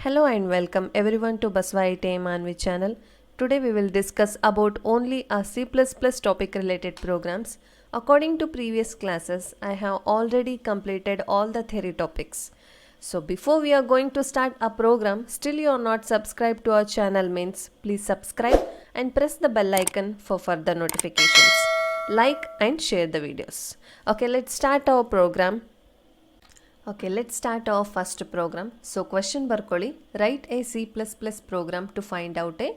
Hello and welcome everyone to Baswa ITM Manvi channel. Today we will discuss about only a C++ topic related programs. According to previous classes, I have already completed all the theory topics. So before we are going to start a program, still you are not subscribed to our channel means please subscribe and press the bell icon for further notifications. Like and share the videos. Okay, let's start our program. Okay, let's start our first program. So question ಬರ್ಕೊಳ್ಳಿ, write a C++ program to find out a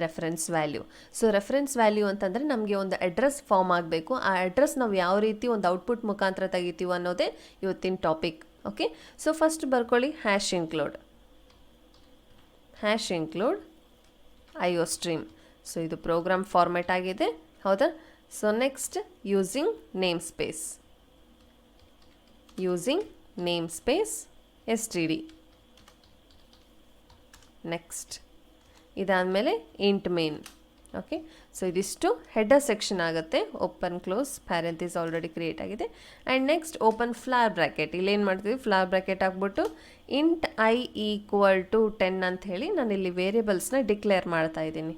reference value. So reference value ಅಂತಂದರೆ ನಮಗೆ ಒಂದು address form ಆಗಬೇಕು. ಆ address ನಾವು ಯಾವ ರೀತಿ ಒಂದು ಔಟ್ಪುಟ್ ಮುಖಾಂತರ ತೆಗಿತೀವಿ ಅನ್ನೋದೇ ಇವತ್ತಿನ ಟಾಪಿಕ್. ಓಕೆ, ಸೊ ಫಸ್ಟ್ ಬರ್ಕೊಳ್ಳಿ hash include iostream. So ಇದು ಪ್ರೋಗ್ರಾಮ್ ಫಾರ್ಮ್ಯಾಟ್ ಆಗಿದೆ, ಹೌದಾ? So next using namespace std. Next ಇದಾದಮೇಲೆ ಇಂಟ್ ಮೇನ್. ಓಕೆ, ಸೊ ಇದಿಷ್ಟು ಹೆಡರ್ ಸೆಕ್ಷನ್ ಆಗುತ್ತೆ. Open close parenthesis already create ಆಗಿದೆ. And next open flower bracket. ಇಲ್ಲೇನು ಮಾಡ್ತೀವಿ, ಫ್ಲಾರ್ ಬ್ರ್ಯಾಕೆಟ್ ಹಾಕ್ಬಿಟ್ಟು ಇಂಟ್ i = 10 ಅಂತ ಹೇಳಿ ನಾನು ಇಲ್ಲಿ ವೇರಿಯಬಲ್ಸ್ನ ಡಿಕ್ಲೇರ್ ಮಾಡ್ತಾ ಇದ್ದೀನಿ.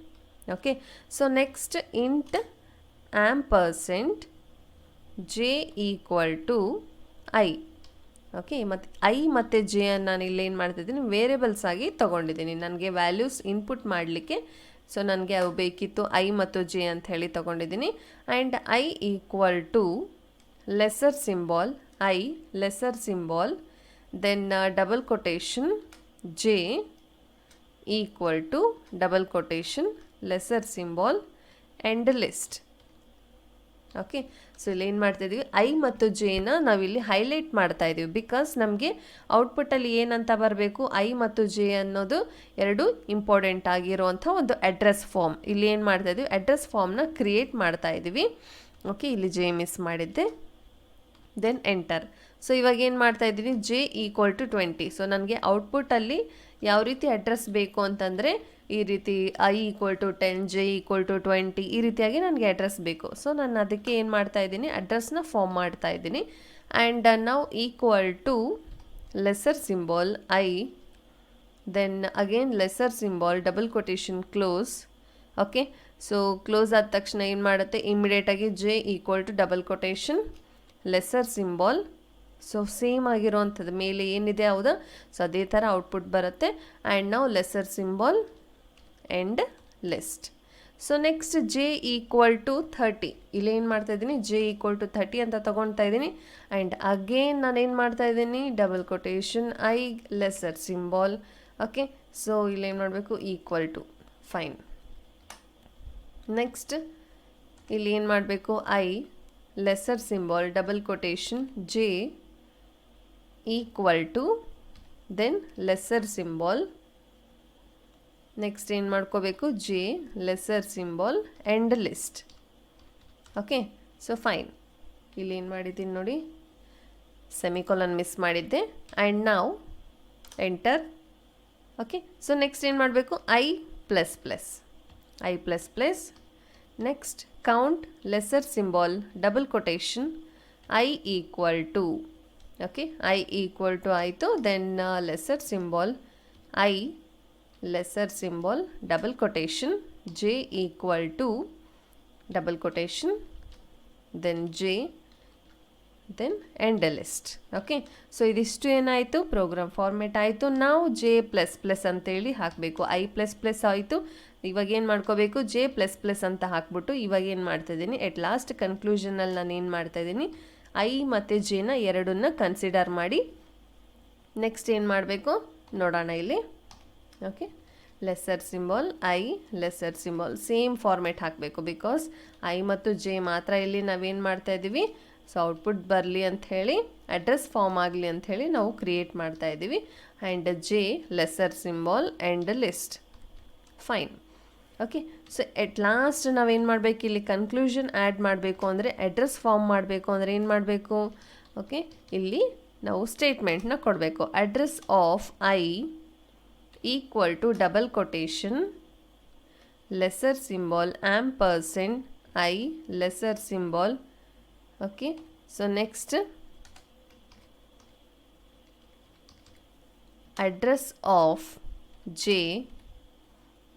Okay, so next int ampersand j = i. Okay, ಮತ್ತು ಐ ಮತ್ತು ಜೆ ಅನ್ನು ನಾನು ಇಲ್ಲೇನು ಮಾಡ್ತಿದ್ದೀನಿ, ವೇರಿಯಬಲ್ಸ್ ಆಗಿ ತೊಗೊಂಡಿದ್ದೀನಿ. ನನಗೆ ವ್ಯಾಲ್ಯೂಸ್ ಇನ್ಪುಟ್ ಮಾಡಲಿಕ್ಕೆ, ಸೊ ನನಗೆ ಅವು ಬೇಕಿತ್ತು ಐ ಮತ್ತು ಜೆ ಅಂತ ಹೇಳಿ ತೊಗೊಂಡಿದ್ದೀನಿ. And i = lesser symbol then double quotation J double quotation lesser symbol end list. Okay, so ಇಲ್ಲಿ ಏನು ಮಾಡ್ತಾಯಿದ್ದೀವಿ, ಐ ಮತ್ತು ಜೆನ ನಾವಿಲ್ಲಿ ಹೈಲೈಟ್ ಮಾಡ್ತಾ ಇದ್ದೀವಿ. ಬಿಕಾಸ್ ನಮಗೆ ಔಟ್ಪುಟ್ಟಲ್ಲಿ ಏನಂತ ಬರಬೇಕು, ಐ ಮತ್ತು ಜೆ ಅನ್ನೋದು ಎರಡು ಇಂಪಾರ್ಟೆಂಟ್ ಆಗಿರುವಂಥ ಒಂದು ಅಡ್ರೆಸ್ ಫಾರ್ಮ್. ಇಲ್ಲಿ ಏನು ಮಾಡ್ತಾ ಇದ್ದೀವಿ, ಅಡ್ರೆಸ್ ಫಾರ್ಮ್ನ ಕ್ರಿಯೇಟ್ ಮಾಡ್ತಾ ಇದ್ದೀವಿ. ಓಕೆ, ಇಲ್ಲಿ ಜೆ ಮಿಸ್ ಮಾಡಿದ್ದೆ. Then enter. ಸೊ ಇವಾಗ ಏನು ಮಾಡ್ತಾ ಇದ್ದೀನಿ, ಜೆ = 20. ಸೊ ನನಗೆ ಔಟ್ಪುಟ್ಟಲ್ಲಿ ಯಾವ ರೀತಿ ಅಡ್ರೆಸ್ ಬೇಕು ಅಂತಂದರೆ ಈ ರೀತಿ i = 10, j = 20 ಈ ರೀತಿಯಾಗಿ ನನಗೆ ಅಡ್ರೆಸ್ ಬೇಕು. ಸೊ ನಾನು ಅದಕ್ಕೆ ಏನು ಮಾಡ್ತಾ ಇದ್ದೀನಿ, ಅಡ್ರೆಸ್ನ ಫಾರ್ಮ್ ಮಾಡ್ತಾ ಇದ್ದೀನಿ. ಆ್ಯಂಡ್ ನಾವು lesser symbol i, then again lesser symbol double quotation close. Okay, so close ಆದ ತಕ್ಷಣ ಏನು ಮಾಡುತ್ತೆ, ಇಮಿಡಿಯೇಟಾಗಿ j = double quotation lesser symbol. So same ಆಗಿರೋವಂಥದ್ದು ಮೇಲೆ ಏನಿದೆ ಹೌದಾ, ಸೊ ಅದೇ ಥರ ಔಟ್ಪುಟ್ ಬರುತ್ತೆ. ಆ್ಯಂಡ್ ನಾವು lesser symbol end list. So next j = 30. ಇಲ್ಲಿ ಏನು ಮಾಡ್ತಾ ಇದ್ದೀನಿ, j = 30 ಅಂತ ತೊಗೊಳ್ತಾ ಇದ್ದೀನಿ. ಆ್ಯಂಡ್ ಅಗೇನ್ ನಾನೇನು ಮಾಡ್ತಾ ಇದ್ದೀನಿ, double quotation I lesser symbol. Okay, so ಇಲ್ಲೇನು ಮಾಡಬೇಕು, = ಫೈನ್. ನೆಕ್ಸ್ಟ್ ಇಲ್ಲಿ ಏನು ಮಾಡಬೇಕು, I lesser symbol double quotation j = then lesser symbol. Next ಏನು ಮಾಡ್ಕೋಬೇಕು, J lesser symbol end list. Okay, so fine. ಇಲ್ಲಿ ಏನು ಮಾಡಿದ್ದೀನಿ ನೋಡಿ, ಸೆಮಿಕೋಲನ್ ಮಿಸ್ ಮಾಡಿದ್ದೆ. ಆ್ಯಂಡ್ ನಾವು ಎಂಟರ್. ಓಕೆ, ಸೊ ನೆಕ್ಸ್ಟ್ ಏನು ಮಾಡಬೇಕು, i++. Next count lesser symbol double quotation i = okay, i = ಆಯಿತು. Then lesser symbol i lesser symbol double quotation j = double quotation then j then end list. Okay, so ಇದಿಷ್ಟು ಏನಾಯಿತು, program format ಆಯಿತು. ನಾವು j++ ಅಂತೇಳಿ ಹಾಕಬೇಕು. i++ ಆಯಿತು. ಇವಾಗ ಏನು ಮಾಡ್ಕೋಬೇಕು, j++ ಅಂತ ಹಾಕ್ಬಿಟ್ಟು ಇವಾಗ ಏನು ಮಾಡ್ತಾಯಿದ್ದೀನಿ, ಎಟ್ ಲಾಸ್ಟ್ ಕನ್ಕ್ಲೂಷನಲ್ಲಿ ನಾನು ಏನು ಮಾಡ್ತಾಯಿದ್ದೀನಿ, ಐ ಮತ್ತು ಜೆನ ಎರಡನ್ನ ಕನ್ಸಿಡರ್ ಮಾಡಿ ನೆಕ್ಸ್ಟ್ ಏನು ಮಾಡಬೇಕು ನೋಡೋಣ ಇಲ್ಲಿ. Okay, lesser symbol I lesser symbol same format ಹಾಕಬೇಕು. ಬಿಕಾಸ್ ಐ ಮತ್ತು ಜೆ ಮಾತ್ರ ಇಲ್ಲಿ ನಾವೇನು ಮಾಡ್ತಾ ಇದ್ದೀವಿ, ಸೊ ಔಟ್ಪುಟ್ ಬರಲಿ ಅಂಥೇಳಿ, ಅಡ್ರೆಸ್ ಫಾರ್ಮ್ ಆಗಲಿ ಅಂಥೇಳಿ ನಾವು ಕ್ರಿಯೇಟ್ ಮಾಡ್ತಾ ಇದ್ದೀವಿ. And J lesser symbol end list. Fine. Okay, so at last ನಾವೇನು ಮಾಡಬೇಕು, ಇಲ್ಲಿ ಕನ್ಕ್ಲೂಷನ್ ಆ್ಯಡ್ ಮಾಡಬೇಕು ಅಂದರೆ, ಅಡ್ರೆಸ್ ಫಾರ್ಮ್ ಮಾಡಬೇಕು ಅಂದರೆ ಏನು ಮಾಡಬೇಕು, ಓಕೆ, ಇಲ್ಲಿ ನಾವು ಸ್ಟೇಟ್ಮೆಂಟ್ನ ಕೊಡಬೇಕು. Address of I = double quotation lesser symbol ampersand I lesser symbol. Okay, so next address of J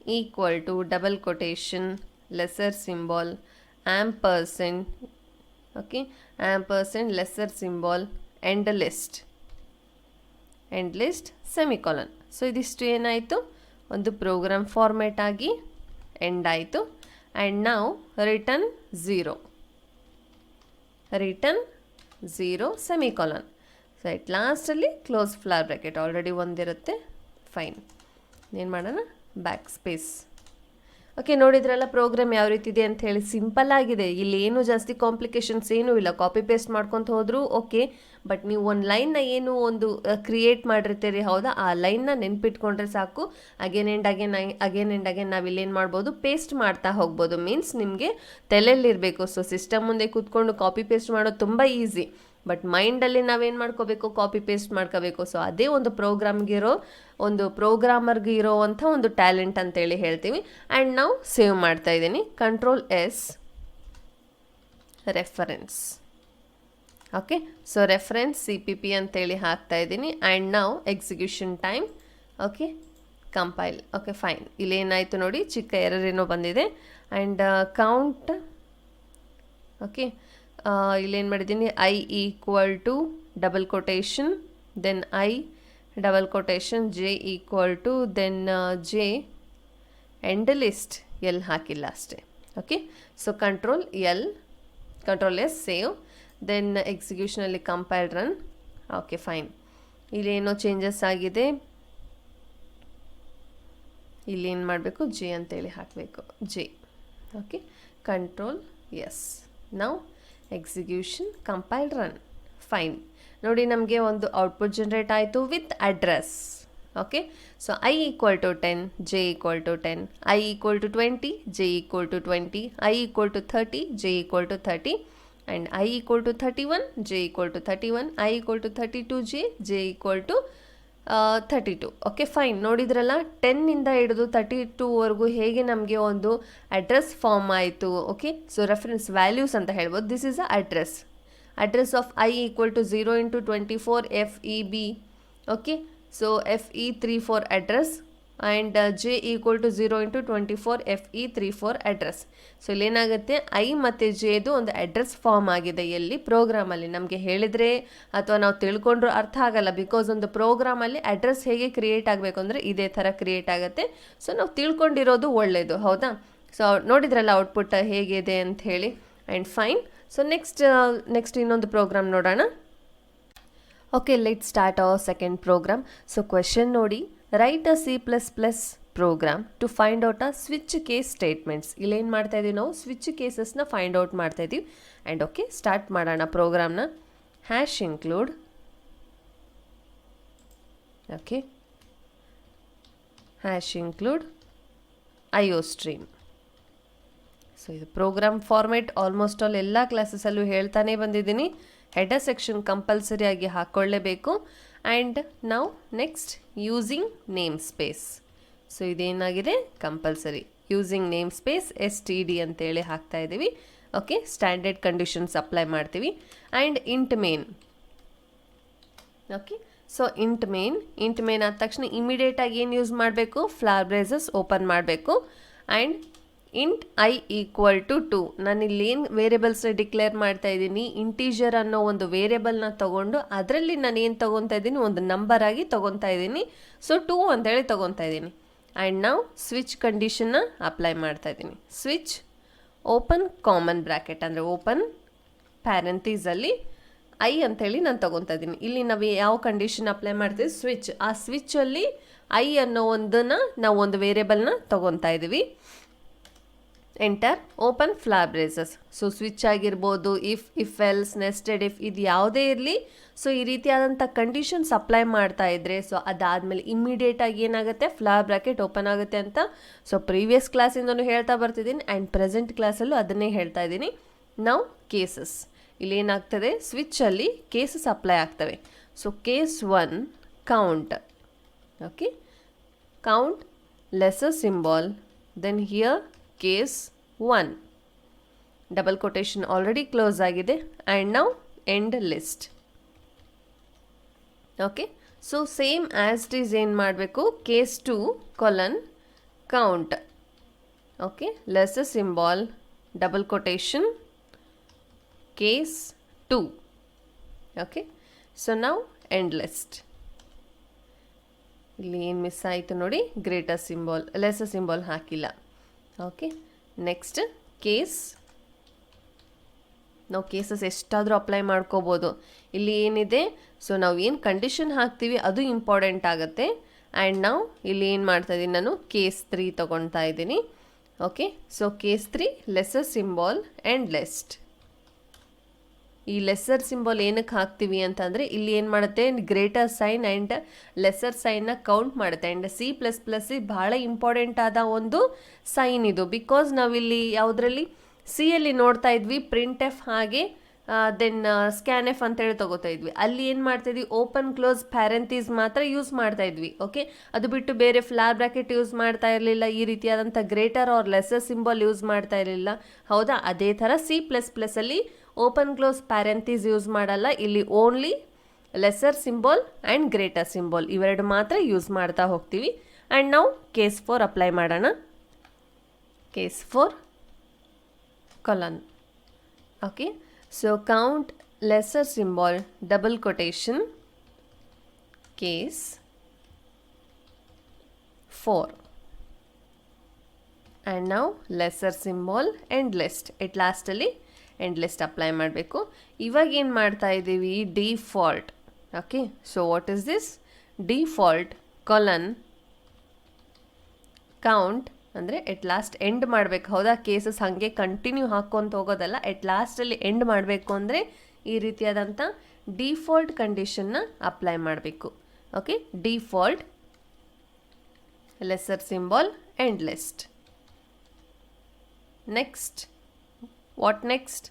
equal to double quotation lesser symbol ampersand, okay, ampersand lesser symbol end list semicolon. So ಇದಿಷ್ಟು ಏನಾಯಿತು, ಒಂದು program format ಆಗಿ end ಆಯಿತು. And ನಾವು return zero semicolon. So it ಲಾಸ್ಟಲ್ಲಿ close flower bracket already ಒಂದಿರುತ್ತೆ. Fine, ಏನು ಮಾಡೋಣ, ಬ್ಯಾಕ್ ಸ್ಪೇಸ್. ಓಕೆ, ನೋಡಿದ್ರಲ್ಲ ಪ್ರೋಗ್ರಾಮ್ ಯಾವ ರೀತಿ ಇದೆ ಅಂತ ಹೇಳಿ. ಸಿಂಪಲ್ ಆಗಿದೆ, ಇಲ್ಲಿ ಏನು ಜಾಸ್ತಿ ಕಾಂಪ್ಲಿಕೇಶನ್ಸ್ ಏನೂ ಇಲ್ಲ. ಕಾಪಿ ಪೇಸ್ಟ್ ಮಾಡ್ಕೊತ ಹೋದ್ರು ಓಕೆ, ಬಟ್ ನೀವು ಒಂದು ಲೈನ್ನ ಏನು ಒಂದು ಕ್ರಿಯೇಟ್ ಮಾಡಿರ್ತೀರಿ ಹೌದಾ, ಆ ಲೈನ್ನ ನೆನ್ಪಿಟ್ಕೊಂಡ್ರೆ ಸಾಕು. ಅಗೇನ್ ಆ್ಯಂಡ್ ಅಗೇನ್ ನಾವು ಇಲ್ಲೇನು ಮಾಡ್ಬೋದು, ಪೇಸ್ಟ್ ಮಾಡ್ತಾ ಹೋಗ್ಬೋದು. ಮೀನ್ಸ್ ನಿಮಗೆ ತಲೆಯಲ್ಲಿರಬೇಕು. ಸೊ ಸಿಸ್ಟಮ್ ಮುಂದೆ ಕೂತ್ಕೊಂಡು ಕಾಪಿ ಪೇಸ್ಟ್ ಮಾಡೋದು ತುಂಬ ಈಸಿ, ಬಟ್ ಮೈಂಡಲ್ಲಿ ನಾವೇನು ಮಾಡ್ಕೋಬೇಕು, ಕಾಪಿ ಪೇಸ್ಟ್ ಮಾಡ್ಕೋಬೇಕು. ಸೊ ಅದೇ ಒಂದು ಪ್ರೋಗ್ರಾಮರ್ಗೆ ಇರೋವಂಥ ಒಂದು ಟ್ಯಾಲೆಂಟ್ ಅಂತೇಳಿ ಹೇಳ್ತೀವಿ. ಆ್ಯಂಡ್ ನಾವು ಸೇವ್ ಮಾಡ್ತಾ ಇದ್ದೀನಿ. Ctrl+S reference. Okay, so reference CPP ಅಂತೇಳಿ ಹಾಕ್ತಾ ಇದ್ದೀನಿ. ಆ್ಯಂಡ್ ನಾವು execution time, okay, compile. Okay fine, ಇಲ್ಲೇನಾಯಿತು ನೋಡಿ, ಚಿಕ್ಕ ಎರರ್ ಏನೋ ಬಂದಿದೆ. ಆ್ಯಂಡ್ ಕೌಂಟ್, ಓಕೆ, ಇಲ್ಲೇನು ಮಾಡಿದ್ದೀನಿ, I equal to double quotation then I double quotation J equal to then J end list L ಹಾಕಿಲ್ಲ ಅಷ್ಟೇ. Okay, so Ctrl+S save, then ಎಕ್ಸಿಕ್ಯೂಷನಲ್ಲಿ ಕಂಪೈಲ್ ರನ್. ಓಕೆ ಫೈನ್, ಇಲ್ಲೇನೋ ಚೇಂಜಸ್ ಆಗಿದೆ. ಇಲ್ಲಿ ಏನು ಮಾಡಬೇಕು, J ಅಂತೇಳಿ ಹಾಕಬೇಕು, J. Okay, Ctrl+S. ನಾವು ಎಕ್ಸಿಕ್ಯೂಷನ್ ಕಂಪೈಲ್ ರನ್. ಫೈನ್, ನೋಡಿ ನಮಗೆ ಒಂದು ಔಟ್ಪುಟ್ ಜನ್ರೇಟ್ ಆಯಿತು with address. Okay, so I equal to 10, J equal to 10, I equal to 20, J equal to 20, I equal to 30, J equal to 30, and I equal to 31, J equal to 31, I equal to 32, J equal to 32. Okay fine, ನೋಡಿದ್ರಲ್ಲ 10ಇಂದ ಹಿಡಿದು 32ವರೆಗೂ ಹೇಗೆ ನಮಗೆ ಒಂದು address form ಆಯಿತು. Okay, so reference values ಅಂತ ಹೇಳ್ಬೋದು. This is a address of I equal to 0 into 24 FEB. Okay, so FE34 address and J equal to 0 into 24 FE34 address. So ಇಲ್ಲೇನಾಗುತ್ತೆ, I ಮತ್ತು Jದು ಒಂದು ಅಡ್ರೆಸ್ ಫಾರ್ಮ್ ಆಗಿದೆ. ಎಲ್ಲಿ, ಪ್ರೋಗ್ರಾಮಲ್ಲಿ. ನಮಗೆ ಹೇಳಿದರೆ ಅಥವಾ ನಾವು ತಿಳ್ಕೊಂಡ್ರು ಅರ್ಥ ಆಗಲ್ಲ, ಬಿಕಾಸ್ ಒಂದು ಪ್ರೋಗ್ರಾಮಲ್ಲಿ ಅಡ್ರೆಸ್ ಹೇಗೆ ಕ್ರಿಯೇಟ್ ಆಗಬೇಕು ಅಂದರೆ ಇದೇ ಥರ ಕ್ರಿಯೇಟ್ ಆಗುತ್ತೆ. ಸೊ ನಾವು ತಿಳ್ಕೊಂಡಿರೋದು ಒಳ್ಳೆಯದು, ಹೌದಾ. ಸೊ ನೋಡಿದ್ರಲ್ಲ ಔಟ್ಪುಟ್ ಹೇಗಿದೆ ಅಂತ ಹೇಳಿ. ಆ್ಯಂಡ್ ಫೈನ್, ಸೊ ನೆಕ್ಸ್ಟ್ ಇನ್ನೊಂದು ಪ್ರೋಗ್ರಾಮ್ ನೋಡೋಣ. Okay, let start our second program. So question ನೋಡಿ, write a C++ program to find out a switch case statements. ಇಲ್ಲೇನು ಮಾಡ್ತಾ ಇದ್ದೀವಿ ನಾವು, ಸ್ವಿಚ್ ಕೇಸಸ್ನ ಫೈಂಡ್ ಔಟ್ ಮಾಡ್ತಾ ಇದ್ದೀವಿ. ಆ್ಯಂಡ್ ಓಕೆ, ಸ್ಟಾರ್ಟ್ ಮಾಡೋಣ ಪ್ರೋಗ್ರಾಮ್ನ. #include, okay, #include IOStream. So ಇದು ಪ್ರೋಗ್ರಾಮ್ ಫಾರ್ಮೇಟ್ ಆಲ್ಮೋಸ್ಟ್ ಆಲ್ ಎಲ್ಲ ಕ್ಲಾಸಸಲ್ಲೂ ಹೇಳ್ತಾನೆ ಬಂದಿದ್ದೀನಿ. ಹೆಡರ್ ಸೆಕ್ಷನ್ ಕಂಪಲ್ಸರಿಯಾಗಿ ಹಾಕ್ಕೊಳ್ಳೇಬೇಕು. ಆ್ಯಂಡ್ ನಾವು next using name space. So ಇದೇನಾಗಿದೆ, compulsory using name space STD ಅಂತೇಳಿ ಹಾಕ್ತಾ ಇದ್ದೀವಿ. ಓಕೆ, ಸ್ಟ್ಯಾಂಡರ್ಡ್ ಕಂಡೀಷನ್ಸ್ ಅಪ್ಲೈ ಮಾಡ್ತೀವಿ. And int main. Okay, so int main ಆದ ತಕ್ಷಣ ಇಮಿಡಿಯೇಟಾಗಿ ಏನು ಯೂಸ್ ಮಾಡಬೇಕು, ಫ್ಲವರ್ ಬ್ರೇಸಸ್ ಓಪನ್ ಮಾಡಬೇಕು. And int I equal to 2. ನಾನು ಇಲ್ಲೇನು ವೇರಿಯಬಲ್ಸ್ನ ಡಿಕ್ಲೇರ್ ಮಾಡ್ತಾ ಇದ್ದೀನಿ, ಇಂಟೀಜರ್ ಅನ್ನೋ ಒಂದು ವೇರಿಯಬಲ್ನ ತೊಗೊಂಡು ಅದರಲ್ಲಿ ನಾನು ಏನು ತೊಗೊತಾ ಇದ್ದೀನಿ, ಒಂದು ನಂಬರ್ ಆಗಿ ತೊಗೊತಾ ಇದ್ದೀನಿ. ಸೊ 2 ಅಂತೇಳಿ ತೊಗೊತಾ ಇದ್ದೀನಿ. ಆ್ಯಂಡ್ ನಾವು ಸ್ವಿಚ್ ಕಂಡೀಷನ್ನ ಅಪ್ಲೈ ಮಾಡ್ತಾ ಇದ್ದೀನಿ. ಸ್ವಿಚ್ ಓಪನ್ ಕಾಮನ್ ಬ್ರ್ಯಾಕೆಟ್ ಅಂದರೆ ಓಪನ್ ಪ್ಯಾರೆಂಥೀಸಲ್ಲಿ I ಅಂಥೇಳಿ ನಾನು ತೊಗೊತಾ ಇದ್ದೀನಿ. ಇಲ್ಲಿ ನಾವು ಯಾವ ಕಂಡೀಷನ್ ಅಪ್ಲೈ ಮಾಡ್ತೀವಿ, ಸ್ವಿಚ್. ಆ ಸ್ವಿಚ್ಚಲ್ಲಿ I ಅನ್ನೋ ಒಂದನ್ನು ನಾವು ಒಂದು ವೇರಿಯಬಲ್ನ ತೊಗೊತಾ ಇದ್ದೀವಿ. Enter, open flower braces. So switch ಆಗಿರ್ಬೋದು, ಇಫ್ ಎಲ್ಸ್, ನೆಸ್ಟೆಡ್ ಇಫ್, ಇದು ಯಾವುದೇ ಇರಲಿ. ಸೊ ಈ ರೀತಿಯಾದಂಥ ಕಂಡೀಷನ್ಸ್ ಅಪ್ಲೈ ಮಾಡ್ತಾ ಇದ್ದರೆ, ಸೊ ಅದಾದಮೇಲೆ ಇಮ್ಮಿಡಿಯೇಟಾಗಿ ಏನಾಗುತ್ತೆ, ಫ್ಲವರ್ ಬ್ರ್ಯಾಕೆಟ್ ಓಪನ್ ಆಗುತ್ತೆ ಅಂತ. ಸೊ ಪ್ರೀವಿಯಸ್ ಕ್ಲಾಸಿಂದನೂ ಹೇಳ್ತಾ ಬರ್ತಿದ್ದೀನಿ ಆ್ಯಂಡ್ ಪ್ರೆಸೆಂಟ್ ಕ್ಲಾಸಲ್ಲೂ ಅದನ್ನೇ ಹೇಳ್ತಾ ಇದ್ದೀನಿ. ನಾವು ಕೇಸಸ್, ಇಲ್ಲೇನಾಗ್ತದೆ, ಸ್ವಿಚ್ಚಲ್ಲಿ ಕೇಸಸ್ ಅಪ್ಲೈ ಆಗ್ತವೆ. So case 1 count. Okay, count lesser symbol, then here case 1 double quotation already close ಆಗಿದೆ. ಆ್ಯಂಡ್ ನಾವು end list. Okay, so same as it is ಏನು ಮಾಡಬೇಕು, case 2 colon count. Okay, lesser symbol double quotation case 2. Okay, so ನಾವು end list. ಇಲ್ಲಿ ಏನು miss ಆಯಿತು ನೋಡಿ, greater symbol lesser symbol ಹಾಕಿಲ್ಲ. Okay, next case. ನಾವು ಕೇಸಸ್ ಎಷ್ಟಾದರೂ ಅಪ್ಲೈ ಮಾಡ್ಕೋಬೋದು. ಇಲ್ಲಿ ಏನಿದೆ, ಸೊ ನಾವು ಏನು ಕಂಡೀಷನ್ ಹಾಕ್ತೀವಿ ಅದು ಇಂಪಾರ್ಟೆಂಟ್ ಆಗುತ್ತೆ. ಆ್ಯಂಡ್ ನಾವು ಇಲ್ಲಿ ಏನು ಮಾಡ್ತಾ ಇದ್ದೀನಿ, ನಾನು ಕೇಸ್ 3 ತೊಗೊಳ್ತಾ ಇದ್ದೀನಿ. Okay, so case 3 lesser symbol and list. ಈ ಲೆಸರ್ ಸಿಂಬಾಲ್ ಏನಕ್ಕೆ ಹಾಕ್ತೀವಿ ಅಂತಂದರೆ ಇಲ್ಲಿ ಏನು ಮಾಡುತ್ತೆ, ಗ್ರೇಟರ್ ಸೈನ್ ಆ್ಯಂಡ್ ಲೆಸರ್ ಸೈನ್ನ ಕೌಂಟ್ ಮಾಡುತ್ತೆ. ಆ್ಯಂಡ್ C++ ಭಾಳ ಇಂಪಾರ್ಟೆಂಟ್ ಆದ ಒಂದು ಸೈನ್ ಇದು. ಬಿಕಾಸ್ ನಾವಿಲ್ಲಿ ಯಾವುದರಲ್ಲಿ ಸಿಯಲ್ಲಿ ನೋಡ್ತಾ ಇದ್ವಿ ಪ್ರಿಂಟ್ ಎಫ್ ಹಾಗೆ ದೆನ್ ಸ್ಕ್ಯಾನ್ ಎಫ್ ಅಂತೇಳಿ ತೊಗೋತಾ ಇದ್ವಿ. ಅಲ್ಲಿ ಏನು ಮಾಡ್ತಾಯಿದ್ವಿ, ಓಪನ್ ಕ್ಲೋಸ್ ಪ್ಯಾರೆಂತೀಸ್ ಮಾತ್ರ ಯೂಸ್ ಮಾಡ್ತಾ ಇದ್ವಿ. ಓಕೆ, ಅದು ಬಿಟ್ಟು ಬೇರೆ ಫ್ಲಾರ್ ಬ್ರ್ಯಾಕೆಟ್ ಯೂಸ್ ಮಾಡ್ತಾ ಇರಲಿಲ್ಲ, ಈ ರೀತಿಯಾದಂಥ greater R lesser symbol use ಮಾಡ್ತಾ ಇರಲಿಲ್ಲ. ಹೌದಾ, ಅದೇ ಥರ C++ಅಲ್ಲಿ ಓಪನ್ ಕ್ಲೋಸ್ ಪ್ಯಾರೆಂತೀಸ್ ಯೂಸ್ ಮಾಡಲ್ಲ. ಇಲ್ಲಿ only lesser symbol and greater symbol ಇವೆರಡು ಮಾತ್ರ ಯೂಸ್ ಮಾಡ್ತಾ ಹೋಗ್ತೀವಿ. ಆ್ಯಂಡ್ ನಾವು ಕೇಸ್ 4 ಅಪ್ಲೈ ಮಾಡೋಣ. Case 4 colon. Okay, so count lesser symbol double quotation case 4 and now lesser symbol end list. At last ಅಲ್ಲಿ end list apply ಮಾಡಬೇಕು. ಇವಾಗ ಏನು ಮಾಡ್ತಾ ಇದ್ದೀವಿ, default. Okay, so what is this? default colon count ಅಂದರೆ ಎಟ್ last end ಮಾಡಬೇಕು. ಹೌದಾ, cases ಹಾಗೆ ಕಂಟಿನ್ಯೂ ಹಾಕ್ಕೊಂತ ಹೋಗೋದಲ್ಲ, ಎಟ್ ಲಾಸ್ಟಲ್ಲಿ ಎಂಡ್ ಮಾಡಬೇಕು ಅಂದರೆ ಈ ರೀತಿಯಾದಂಥ ಡಿಫಾಲ್ಟ್ ಕಂಡೀಷನ್ನ ಅಪ್ಲೈ ಮಾಡಬೇಕು. Okay, default lesser symbol end list. Next what next,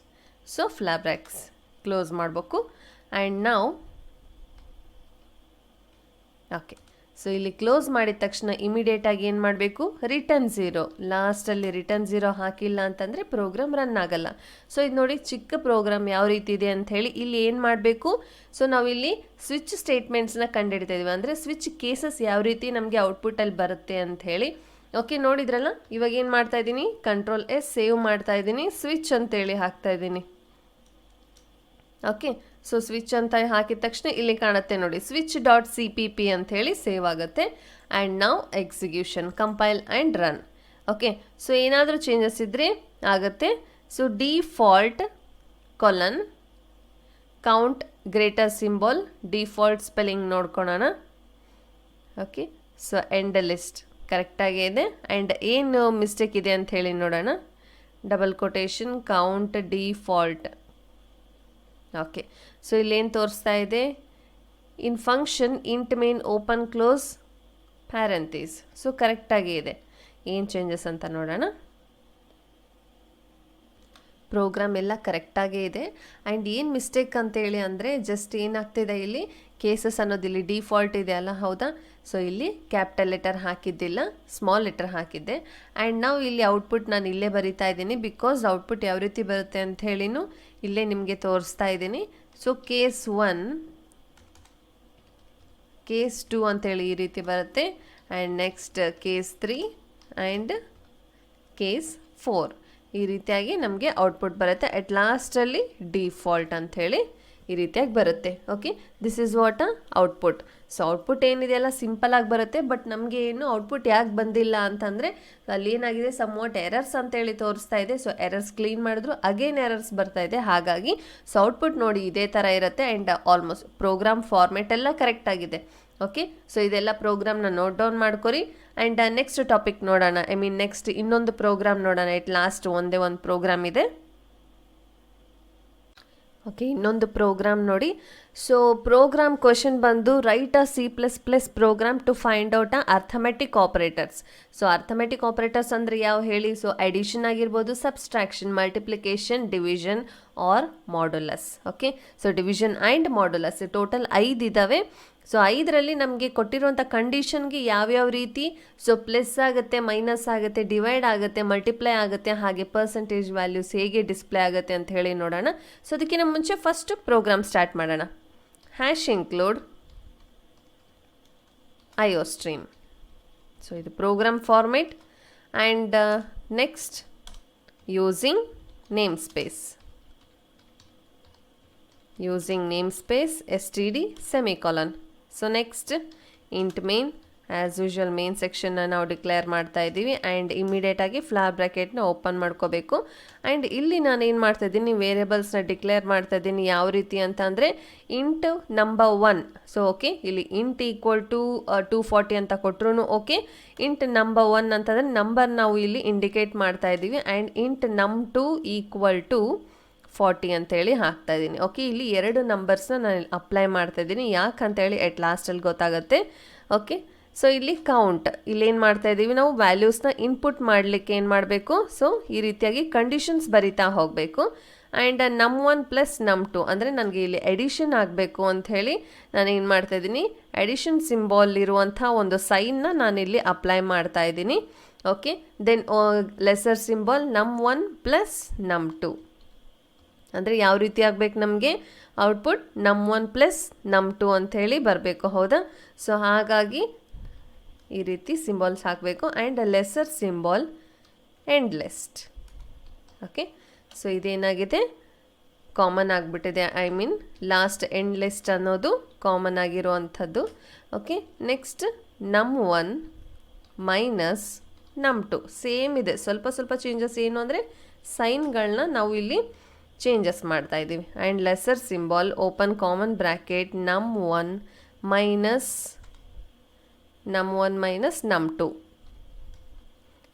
so flower brackets close ಮಾಡಬೇಕು. ಆ್ಯಂಡ್ ನಾವು ಓಕೆ, ಸೊ ಇಲ್ಲಿ ಕ್ಲೋಸ್ ಮಾಡಿದ ತಕ್ಷಣ ಇಮಿಡಿಯೇಟಾಗಿ ಏನು ಮಾಡಬೇಕು, ರಿಟರ್ನ್ 0. ಲಾಸ್ಟಲ್ಲಿ ರಿಟರ್ನ್ 0 ಹಾಕಿಲ್ಲ ಅಂತಂದರೆ ಪ್ರೋಗ್ರಾಮ್ ರನ್ ಆಗಲ್ಲ. ಸೊ ಇದು ನೋಡಿ ಚಿಕ್ಕ ಪ್ರೋಗ್ರಾಮ್ ಯಾವ ರೀತಿ ಇದೆ ಅಂಥೇಳಿ ಇಲ್ಲಿ ಏನು ಮಾಡಬೇಕು, ಸೊ ನಾವಿಲ್ಲಿ ಸ್ವಿಚ್ ಸ್ಟೇಟ್ಮೆಂಟ್ಸ್ನ ಕಂಡುಹಿಡ್ತಾ ಇದೀವಿ. ಅಂದರೆ ಸ್ವಿಚ್ ಕೇಸಸ್ ಯಾವ ರೀತಿ ನಮಗೆ ಔಟ್ಪುಟ್ಟಲ್ಲಿ ಬರುತ್ತೆ ಅಂಥೇಳಿ. ಓಕೆ, ನೋಡಿದ್ರಲ್ಲ, ಇವಾಗ ಏನು ಮಾಡ್ತಾ ಇದ್ದೀನಿ, Ctrl+S ಸೇವ್ ಮಾಡ್ತಾ ಇದ್ದೀನಿ, ಸ್ವಿಚ್ ಅಂತೇಳಿ ಹಾಕ್ತಾ ಇದ್ದೀನಿ. ಓಕೆ, ಸೊ ಸ್ವಿಚ್ ಅಂತ ಹಾಕಿದ ತಕ್ಷಣ ಇಲ್ಲಿ ಕಾಣುತ್ತೆ ನೋಡಿ, switch.cpp ಅಂಥೇಳಿ ಸೇವ್ ಆಗುತ್ತೆ. ಆ್ಯಂಡ್ ನಾವು execution, compile and run. Okay, so ಏನಾದರೂ ಚೇಂಜಸ್ ಇದ್ದರೆ ಆಗುತ್ತೆ. So default colon count greater symbol, default spelling ನೋಡ್ಕೊಳೋಣ. ಓಕೆ, ಸೊ ಎಂಡ್ ಲಿಸ್ಟ್ ಕರೆಕ್ಟಾಗೇ ಇದೆ. ಆ್ಯಂಡ್ ಏನು ಮಿಸ್ಟೇಕ್ ಇದೆ ಅಂತ ಹೇಳಿ ನೋಡೋಣ. Double quotation count default. Okay, so ಇಲ್ಲೇನು ತೋರಿಸ್ತಾ ಇದೆ, in function int main open close parentheses. So ಕರೆಕ್ಟಾಗಿ ಇದೆ. ಏನು ಚೇಂಜಸ್ ಅಂತ ನೋಡೋಣ. ಪ್ರೋಗ್ರಾಮ್ ಎಲ್ಲ ಕರೆಕ್ಟಾಗೇ ಇದೆ. ಆ್ಯಂಡ್ ಏನು ಮಿಸ್ಟೇಕ್ ಅಂತೇಳಿ ಅಂದರೆ ಜಸ್ಟ್ ಏನಾಗ್ತಿದೆ, ಇಲ್ಲಿ ಕೇಸಸ್ ಅನ್ನೋದು ಇಲ್ಲಿ ಡಿಫಾಲ್ಟ್ ಇದೆ ಅಲ್ಲ, ಹೌದಾ. ಸೊ ಇಲ್ಲಿ ಕ್ಯಾಪಿಟಲ್ ಲೆಟರ್ ಹಾಕಿದ್ದಿಲ್ಲ, ಸ್ಮಾಲ್ ಲೆಟರ್ ಹಾಕಿದ್ದೆ. ಆ್ಯಂಡ್ ನಾವು ಇಲ್ಲಿ ಔಟ್ಪುಟ್ ನಾನು ಇಲ್ಲೇ ಬರಿತಾ ಇದ್ದೀನಿ, ಬಿಕಾಸ್ ಔಟ್ಪುಟ್ ಯಾವ ರೀತಿ ಬರುತ್ತೆ ಅಂತ ಹೇಳಿನೂ ಇಲ್ಲೇ ನಿಮಗೆ ತೋರಿಸ್ತಾ ಇದ್ದೀನಿ. ಸೊ ಕೇಸ್ 1 ಕೇಸ್ 2 ಅಂತೇಳಿ ಈ ರೀತಿ ಬರುತ್ತೆ. And next case 3 and case 4 ಈ ರೀತಿಯಾಗಿ ನಮಗೆ ಔಟ್ಪುಟ್ ಬರುತ್ತೆ. ಅಟ್ ಲಾಸ್ಟಲ್ಲಿ ಡಿಫಾಲ್ಟ್ ಅಂಥೇಳಿ ಈ ರೀತಿಯಾಗಿ ಬರುತ್ತೆ. Okay, this is what output. So output ಏನಿದೆಯಲ್ಲ ಸಿಂಪಲಾಗಿ ಬರುತ್ತೆ. ಬಟ್ ನಮಗೆ ಏನು ಔಟ್ಪುಟ್ ಯಾಕೆ ಬಂದಿಲ್ಲ ಅಂತಂದರೆ ಅಲ್ಲಿ ಏನಾಗಿದೆ, ಸಮ್ ವಾಟ್ ಎರರ್ಸ್ ಅಂತೇಳಿ ತೋರಿಸ್ತಾ ಇದೆ. ಸೊ ಎರರ್ಸ್ ಕ್ಲೀನ್ ಮಾಡಿದ್ರು ಅಗೇನ್ ಎರರ್ಸ್ ಬರ್ತಾ ಇದೆ. ಹಾಗಾಗಿ ಸೊ ಔಟ್ಪುಟ್ ನೋಡಿ ಇದೇ ಥರ ಇರುತ್ತೆ. ಆ್ಯಂಡ್ ಆಲ್ಮೋಸ್ಟ್ ಪ್ರೋಗ್ರಾಮ್ ಫಾರ್ಮೆಟ್ ಎಲ್ಲ ಕರೆಕ್ಟಾಗಿದೆ. ಓಕೆ, ಸೊ ಇದೆಲ್ಲ ಪ್ರೋಗ್ರಾಮ್ನ ನೋಟ್ ಡೌನ್ ಮಾಡ್ಕೊರಿ. ಆ್ಯಂಡ್ ನೆಕ್ಸ್ಟ್ ಟಾಪಿಕ್ ನೋಡೋಣ. ನೆಕ್ಸ್ಟ್ ಇನ್ನೊಂದು ಪ್ರೋಗ್ರಾಮ್ ನೋಡೋಣ. ಇಟ್ ಲಾಸ್ಟ್ ಒಂದೇ ಒಂದು ಪ್ರೋಗ್ರಾಮ್ ಇದೆ. ಓಕೆ, ಇನ್ನೊಂದು ಪ್ರೋಗ್ರಾಮ್ ನೋಡಿ. ಸೊ ಪ್ರೋಗ್ರಾಮ್ ಕ್ವೆಶನ್ ಬಂದು write a C++ program to find out arithmetic operators. So arithmetic operators ಅಂದರೆ ಯಾವ ಹೇಳಿ, ಸೊ ಅಡಿಷನ್ ಆಗಿರ್ಬೋದು, subtraction, multiplication, division or modulus. Okay, so division and modulus total 5 ಇದ್ದಾವೆ. So 5ರಲ್ಲಿ ನಮಗೆ ಕೊಟ್ಟಿರುವಂಥ ಕಂಡೀಷನ್ಗೆ ಯಾವ್ಯಾವ ರೀತಿ ಸೊ ಪ್ಲಸ್ ಆಗುತ್ತೆ, ಮೈನಸ್ ಆಗುತ್ತೆ, ಡಿವೈಡ್ ಆಗುತ್ತೆ, ಮಲ್ಟಿಪ್ಲೈ ಆಗುತ್ತೆ, ಹಾಗೆ ಪರ್ಸೆಂಟೇಜ್ ವ್ಯಾಲ್ಯೂಸ್ ಹೇಗೆ ಡಿಸ್ಪ್ಲೇ ಆಗುತ್ತೆ ಅಂತ ಹೇಳಿ ನೋಡೋಣ. ಸೊ ಅದಕ್ಕಿಂತ ಮುಂಚೆ ಫಸ್ಟ್ ಪ್ರೋಗ್ರಾಮ್ ಸ್ಟಾರ್ಟ್ ಮಾಡೋಣ. Hash include IOStream. So ಇದು program format. And next, using namespace std semicolon. So next, int main, as usual main ಸೆಕ್ಷನ್ನ ನಾವು ಡಿಕ್ಲೇರ್ ಮಾಡ್ತಾ ಇದ್ದೀವಿ. ಆ್ಯಂಡ್ ಇಮಿಡಿಯೇಟಾಗಿ ಫ್ಲಾರ್ ಬ್ರ್ಯಾಕೆಟ್ನ ಓಪನ್ ಮಾಡ್ಕೋಬೇಕು. ಆ್ಯಂಡ್ ಇಲ್ಲಿ ನಾನು ಏನು ಮಾಡ್ತಾ ಇದ್ದೀನಿ, ವೇರಿಯಬಲ್ಸ್ನ ಡಿಕ್ಲೇರ್ ಮಾಡ್ತಾ ಇದ್ದೀನಿ. ಯಾವ ರೀತಿ ಅಂತ ಅಂದರೆ ಇಂಟ್ ನಂಬರ್ 1. ಸೊ ಓಕೆ, ಇಲ್ಲಿ ಇಂಟ್ ಈಕ್ವಲ್ ಟು 240 ಅಂತ ಕೊಟ್ಟರು ಓಕೆ. ಇಂಟ್ ನಂಬರ್ 1 ಅಂತಂದರೆ ನಂಬರ್ ನಾವು ಇಲ್ಲಿ ಇಂಡಿಕೇಟ್ ಮಾಡ್ತಾ ಇದ್ದೀವಿ. And int num2 equal to 40 ಅಂತೇಳಿ ಹಾಕ್ತಾ ಇದ್ದೀನಿ. ಓಕೆ, ಇಲ್ಲಿ 2 ನಂಬರ್ಸ್ನ ನಾನು ಅಪ್ಲೈ ಮಾಡ್ತಾ ಇದ್ದೀನಿ. ಯಾಕಂತೇಳಿ ಎಟ್ ಲಾಸ್ಟಲ್ಲಿ ಗೊತ್ತಾಗುತ್ತೆ. ಓಕೆ, ಸೊ ಇಲ್ಲಿ ಕೌಂಟ್, ಇಲ್ಲೇನು ಮಾಡ್ತಾ ಇದ್ದೀವಿ ನಾವು, ವ್ಯಾಲ್ಯೂಸ್ನ ಇನ್ಪುಟ್ ಮಾಡಲಿಕ್ಕೆ ಏನು ಮಾಡಬೇಕು, ಸೊ ಈ ರೀತಿಯಾಗಿ ಕಂಡೀಷನ್ಸ್ ಬರಿತಾ ಹೋಗಬೇಕು. ಆ್ಯಂಡ್ num1 ಪ್ಲಸ್ num2 ಅಂದರೆ ನನಗೆ ಇಲ್ಲಿ ಎಡಿಷನ್ ಆಗಬೇಕು ಅಂಥೇಳಿ ನಾನು ಏನು ಮಾಡ್ತಾ ಇದ್ದೀನಿ, ಎಡಿಷನ್ ಸಿಂಬಾಲ್ ಇರುವಂಥ ಒಂದು ಸೈನ್ನ ನಾನಿಲ್ಲಿ ಅಪ್ಲೈ ಮಾಡ್ತಾ ಇದ್ದೀನಿ. Okay, then lesser symbol num1 plus num2 ಅಂದರೆ ಯಾವ ರೀತಿ ಆಗಬೇಕು, ನಮಗೆ ಔಟ್ಪುಟ್ num1 ಪ್ಲಸ್ num2 ಅಂಥೇಳಿ ಬರಬೇಕು. ಹೌದಾ? ಸೊ ಹಾಗಾಗಿ ಈ ರೀತಿ ಸಿಂಬಾಲ್ಸ್ ಹಾಕಬೇಕು. And lesser symbol end list. Okay, so ಇದೇನಾಗಿದೆ, ಕಾಮನ್ ಆಗಿಬಿಟ್ಟಿದೆ. I mean last end list ಅನ್ನೋದು ಕಾಮನ್ ಆಗಿರುವಂಥದ್ದು. Okay, next num1 minus num2 same ಇದೆ. ಸ್ವಲ್ಪ ಸ್ವಲ್ಪ ಚೇಂಜಸ್ ಏನು ಅಂದರೆ ಸೈನ್ಗಳನ್ನ ನಾವು ಇಲ್ಲಿ ಚೇಂಜಸ್ ಮಾಡ್ತಾ ಇದ್ದೀವಿ. And lesser symbol open common bracket num1 minus num2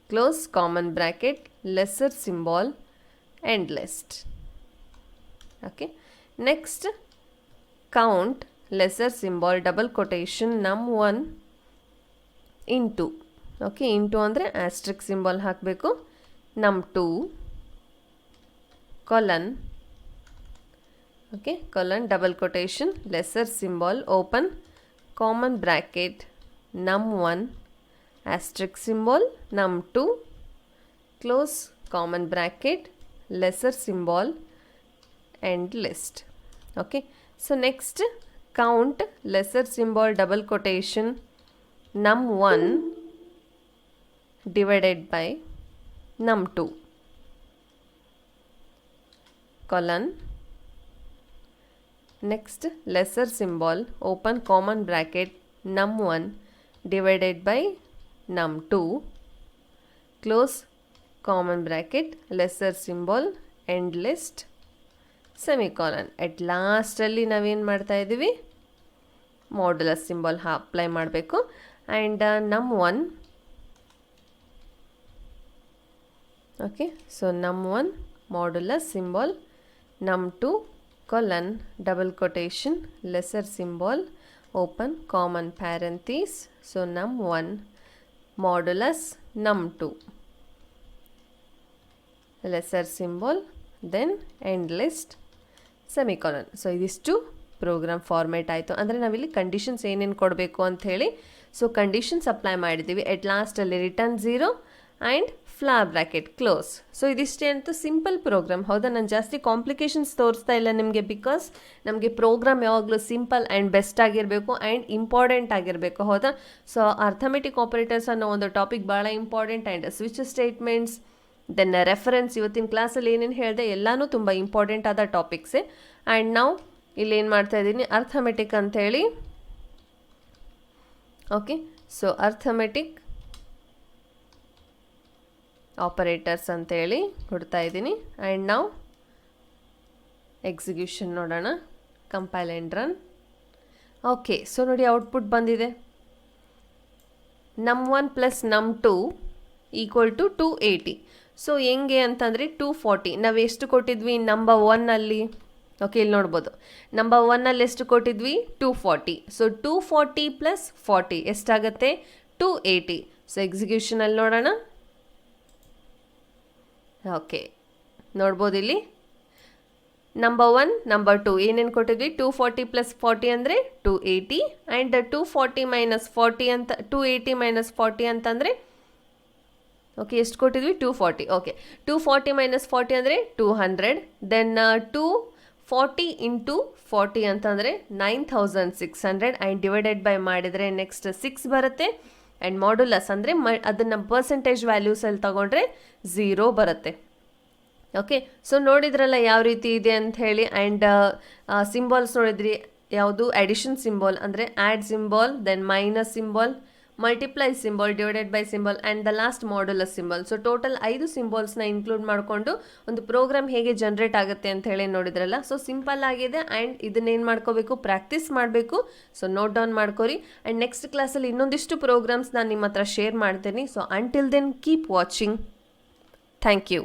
close common bracket lesser symbol end list. Okay, next count lesser symbol double quotation num1 into. Okay, into ಅಂದರೆ ಆಸ್ಟ್ರಿಕ್ ಸಿಂಬಾಲ್ ಹಾಕಬೇಕು. num2 colon. Okay, colon double quotation lesser symbol open common bracket num1 asterisk symbol num2 close common bracket lesser symbol end list. Okay, so next count lesser symbol double quotation num1 divided by num2 colon. Next lesser symbol open common bracket num1 divided by num2 close common bracket lesser symbol end list semicolon. At last ಅಲ್ಲಿ ನಾವೇನು ಮಾಡ್ತಾ ಇದ್ದೀವಿ, modulus symbol apply ಮಾಡಬೇಕು. And num1 okay, so num1 modulus symbol num2 colon double quotation lesser symbol open common parenthesis, so num1 modulus num2 lesser symbol then end list semicolon. So ಇದಿಷ್ಟು program format ಆಯಿತು. ಅಂದರೆ ನಾವಿಲ್ಲಿ conditions ಏನೇನು ಕೊಡಬೇಕು ಅಂತ ಹೇಳಿ so conditions apply ಮಾಡಿದ್ದೀವಿ. At ಲಾಸ್ಟಲ್ಲಿ return 0 and flower bracket close. So ಇದಿಷ್ಟೇ ಅಂತೂ ಸಿಂಪಲ್ ಪ್ರೋಗ್ರಾಮ್. ಹೌದಾ, ನಾನು ಜಾಸ್ತಿ ಕಾಂಪ್ಲಿಕೇಶನ್ಸ್ ತೋರಿಸ್ತಾ ಇಲ್ಲ ನಿಮಗೆ, ಬಿಕಾಸ್ ನಮಗೆ ಪ್ರೋಗ್ರಾಮ್ ಯಾವಾಗಲೂ ಸಿಂಪಲ್ ಆ್ಯಂಡ್ ಬೆಸ್ಟ್ ಆಗಿರಬೇಕು ಆ್ಯಂಡ್ ಇಂಪಾರ್ಟೆಂಟ್ ಆಗಿರಬೇಕು. ಹೌದಾ, ಸೊ ಅರ್ಥಮೆಟಿಕ್ ಆಪರೇಟರ್ಸ್ ಅನ್ನೋ ಒಂದು ಟಾಪಿಕ್ ಭಾಳ important. And switch statements, then reference, ಇವತ್ತಿನ ಕ್ಲಾಸಲ್ಲಿ ಏನೇನು ಹೇಳಿದೆ ಎಲ್ಲನೂ ತುಂಬ ಇಂಪಾರ್ಟೆಂಟ್ ಆದ ಟಾಪಿಕ್ಸೇ. ಆ್ಯಂಡ್ ನಾವು ಇಲ್ಲೇನು ಮಾಡ್ತಾ ಇದ್ದೀನಿ, ಅರ್ಥಮೆಟಿಕ್ ಅಂಥೇಳಿ. ಓಕೆ, ಸೊ ಅರ್ಥಮೆಟಿಕ್ ಆಪರೇಟರ್ಸ್ ಅಂತೇಳಿ ಕೊಡ್ತಾ ಇದ್ದೀನಿ. ಆ್ಯಂಡ್ ನಾವು ಎಕ್ಸಿಕ್ಯೂಷನ್ ನೋಡೋಣ, compile and run. Okay, so ನೋಡಿ ಔಟ್ಪುಟ್ ಬಂದಿದೆ. num1 plus num2 equal to 280. So ಹೆಂಗೆ ಅಂತಂದರೆ 240 ನಾವು ಎಷ್ಟು ಕೊಟ್ಟಿದ್ವಿ ನಂಬರ್ 1ಅಲ್ಲಿ. ಓಕೆ, ಇಲ್ಲಿ ನೋಡ್ಬೋದು ನಂಬರ್ 1ಅಲ್ಲಿ ಎಷ್ಟು ಕೊಟ್ಟಿದ್ವಿ 240. ಸೊ 240 ಪ್ಲಸ್ 40 ಎಷ್ಟಾಗುತ್ತೆ 280. ಸೊ ಎಕ್ಸಿಕ್ಯೂಷನಲ್ಲಿ ನೋಡೋಣ. ಓಕೆ, ನೋಡ್ಬೋದು ಇಲ್ಲಿ ನಂಬರ್ 1 ನಂಬರ್ 2 ಏನೇನು ಕೊಟ್ಟಿದ್ವಿ 240 ಪ್ಲಸ್ 40 ಅಂದರೆ 280. ಆ್ಯಂಡ್ 240 ಮೈನಸ್ 40 ಅಂತ 280 ಮೈನಸ್ 40 ಅಂತಂದರೆ ಓಕೆ ಎಷ್ಟು ಕೊಟ್ಟಿದ್ವಿ 240. ಓಕೆ, 240 ಮೈನಸ್ 40 ಅಂದರೆ 200. ದೆನ್ 2 40 ಇಂಟು 40 ಅಂತಂದರೆ 9600 ಆ್ಯಂಡ್ ಡಿವೈಡೆಡ್ ಬೈ ಮಾಡಿದರೆ ನೆಕ್ಸ್ಟ್ 6 ಬರುತ್ತೆ ಆ್ಯಂಡ್ ಮಾಡ್ಯುಲಸ್ ಅಂದರೆ ಅದನ್ನು ಪರ್ಸೆಂಟೇಜ್ ವ್ಯಾಲ್ಯೂಸಲ್ಲಿ ತಗೊಂಡ್ರೆ 0 ಬರುತ್ತೆ. ಓಕೆ, ಸೊ ನೋಡಿದ್ರಲ್ಲ ಯಾವ ರೀತಿ ಇದೆ ಅಂತ ಹೇಳಿ. ಆ್ಯಂಡ್ ಸಿಂಬಾಲ್ಸ್ ನೋಡಿದ್ರಿ, ಯಾವುದು ಅಡಿಷನ್ ಸಿಂಬಾಲ್ ಅಂದರೆ add symbol, then minus symbol, multiply symbol, divided by symbol and the last modulus symbol. So total 5 ಸಿಂಬಾಲ್ಸ್ನ ಇನ್ಕ್ಲೂಡ್ ಮಾಡಿಕೊಂಡು ಒಂದು ಪ್ರೋಗ್ರಾಮ್ ಹೇಗೆ ಜನ್ರೇಟ್ ಆಗುತ್ತೆ ಅಂತ ಹೇಳಿ ನೋಡಿದ್ರಲ್ಲ. ಸೊ ಸಿಂಪಲ್ ಆಗಿದೆ ಆ್ಯಂಡ್ ಇದನ್ನೇನು ಮಾಡ್ಕೋಬೇಕು, ಪ್ರಾಕ್ಟೀಸ್ ಮಾಡಬೇಕು. ಸೊ ನೋಟ್ ಡೌನ್ ಮಾಡ್ಕೊರಿ. ಆ್ಯಂಡ್ ನೆಕ್ಸ್ಟ್ ಕ್ಲಾಸಲ್ಲಿ ಇನ್ನೊಂದಿಷ್ಟು ಪ್ರೋಗ್ರಾಮ್ಸ್ ನಾನು ನಿಮ್ಮ ಹತ್ರ ಶೇರ್ ಮಾಡ್ತೀನಿ. So until then keep watching. Thank you.